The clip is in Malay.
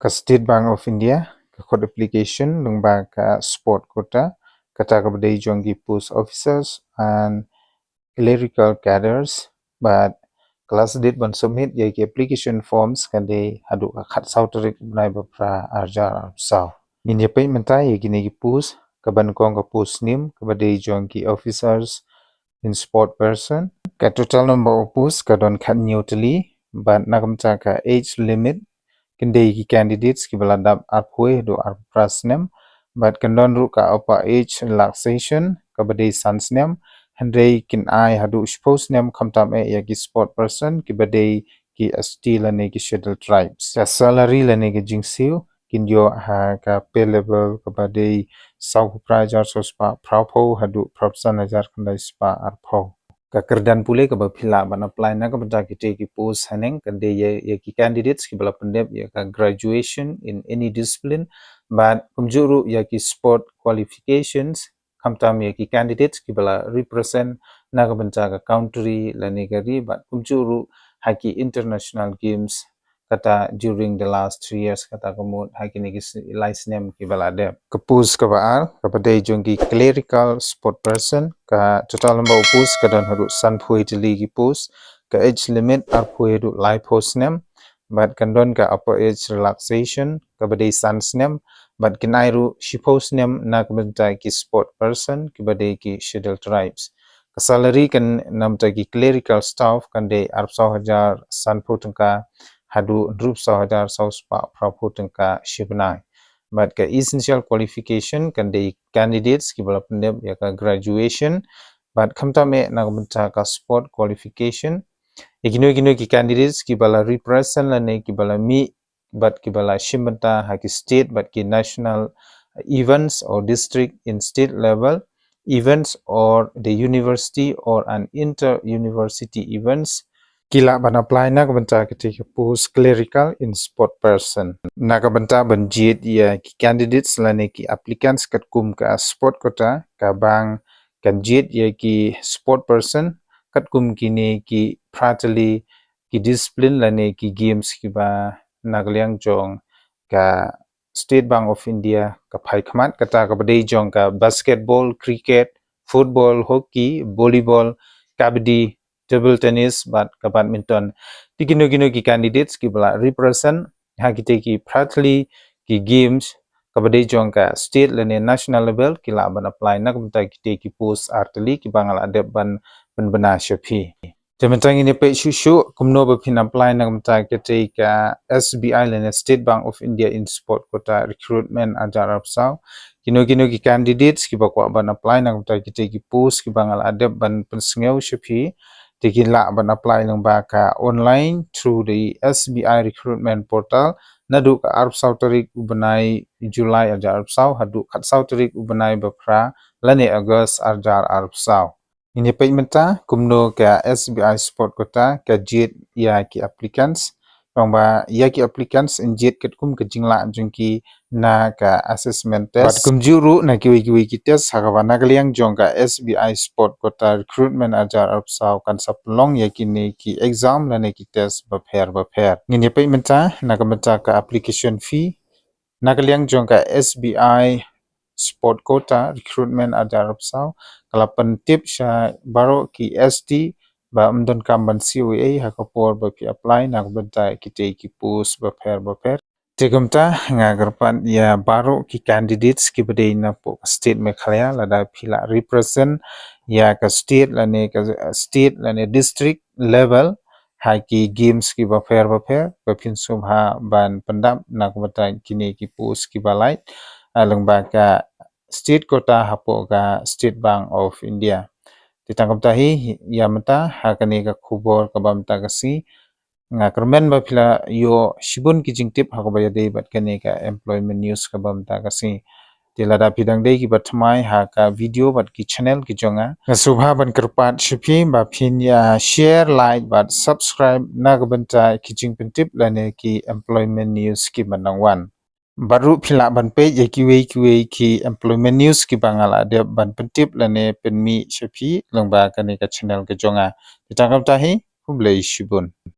State Bank of India, code application, lungba sport quota, kata kabadai jongi post officers and clerical cadres, but class date ban submit yaki application forms kande hadu khat sauterik nai bapra arjar sau. Min yapai mentai yaki negi post kaban kong post name kabadai jongi officers in sport person. Ka total number of posts kadon khat neutally, but nakamta ka age limit kende ki candidates ki baladap apoi do arpras nem but kandon ru ka apa age relaxation kabade sans nem handai kin ai hadu suppose nem khamtam e ya ki sport person ki bade ki st lane ki schedule tribes ka salary lane ki jingsiu kin yo ha ka pay level kabade sau prajar sospa prapho hadu propsan hajar khandai spa arpho kakerdan pule ka bapila ban apply na ka bata ki take post haneng kande ye ki candidates ki bala pandep ya ka graduation in any discipline but kumjuru ya ki sport qualifications kamtam ya ki candidates ki bala represent na ka banta ka country lani gari but kumjuru haki international games kata during the last 3 years kata kamut haki ni ki license name ki bala de kapus ka baal kapadai jongi clerical sport person ka total number of posts kadon hadu 68tylli ki post ka age limit apoi du live post name but kandon ka upper age relaxation kabadai sans name but kinairu shi post name na kabadai ki sport person kabadai ki schedule tribes ka salary kan namta ki clerical staff kande 4,000 sanpo tengka hadu 2,000 sauspa prapo tengka shibnai but ka essential qualification kan de candidates ki bala pendep ya ka graduation but khamta me na banta ka sport qualification igino ki candidates ki bala represent la ne ki bala mi but ki bala shimbanta ha ki state but ki national events or district in state level events or the university or an inter university events kila ban apply na kabanta ketika post clerical in sport person na kabanta ban jit ya ki candidates lane ki applicants kat kum ka sport kota ka bang kan jit ya ki sport person kat kum kini ki pratali ki discipline lane ki games ki ba nagliang jong ka State Bank of India ka phai khamat kata ka badai jong ka basketball cricket football hockey volleyball kabaddi table tennis but ka badminton tikino ki candidates ki bala represent ha ki ki pratali ki games kabadai jong ka state lane national level ki la ban apply na ka ki post artali ki bangal adep ban bana shapi tementang ini pe shushu kumno ba pin apply na ka ka SBI lane State Bank of India in sport kota recruitment ajar apsau kino ki candidates ki bakwa ban apply na ka ki post ki bangal adep ban pensngeu shapi tikila ban apply ng baka online through the SBI recruitment portal nadu ka arp tarik ubanai July ajar arpsau hadu khat tarik ubanai bapra lane August ajar arpsau ini payment kumno ka SBI sport kota ka jet ya ki applicants bangba ya ki applicants in jet ket kum ke jingla jungki na ka assessment test but kumjuru na ki test hakawa nagaliang jongka SBI sport kota recruitment ajar apsau kan saplong yakini ki exam lane ki test bapher ngini payment na ka application fee nagaliang jongka SBI sport quota recruitment ajar apsau kalapan tip sha baro ki ST ba amdon kamban COA hakapor ba ki apply na benta ki post bapher Tegumta ngagarpan ya baru ki candidates ki bade na po state Meghalaya lada phila represent ya ka state lane district level ha ki games ki bapher bapin subha ban pandap na kubata kini ki post ki balai alangba ka state kota hapo ka State Bank of India ditangkap tahi ya mata hakani ka khubor ka bamta kasi nga kermen ba pila yo shibun ki jingtip hakobaya dei bat kane ka employment news ka bamta kasi tilada pidang dei ki batmai ha ka video bat ki channel ki jonga subha ban kerpat shipi ba phin ya share like but subscribe na ka banta ki jingpentip lane ki employment news ki manangwan baru phila ban pe ye ki employment news ki bangala de ban pentip lane penmi shipi longba kane ka channel ki jonga ditangkap tahi hublei shibun